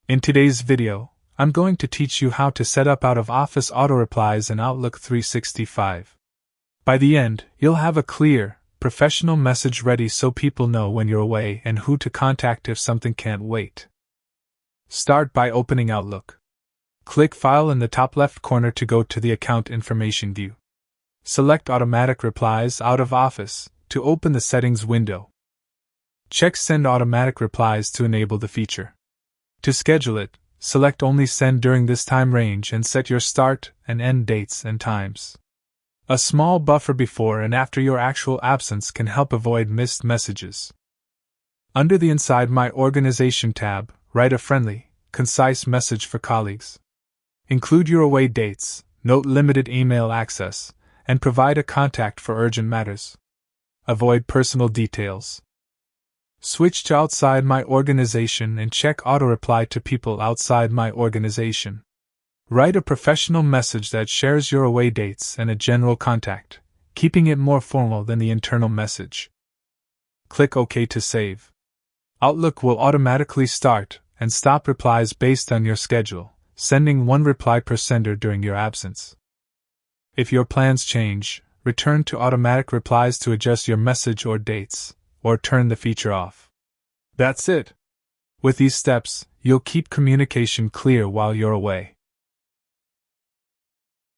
In today's video, I'm going to teach you how to set up out-of-office auto-replies in Outlook 365. By the end, you'll have a clear, professional message ready so people know when you're away and who to contact if something can't wait. Start by opening Outlook. Click File in the top left corner to go to the Account Information view. Select Automatic Replies Out of Office to open the Settings window. Check Send Automatic Replies to enable the feature. To schedule it, select Only Send during this time range and set your start and end dates and times. A small buffer before and after your actual absence can help avoid missed messages. Under the Inside My Organization tab, write a friendly, concise message for colleagues. Include your away dates, note limited email access, and provide a contact for urgent matters. Avoid personal details. Switch to Outside My Organization and check auto-reply to people outside my organization. Write a professional message that shares your away dates and a general contact, keeping it more formal than the internal message. Click OK to save. Outlook will automatically start and stop replies based on your schedule, sending one reply per sender during your absence. If your plans change, return to Automatic Replies to adjust your message or dates, or turn the feature off. That's it. With these steps, you'll keep communication clear while you're away.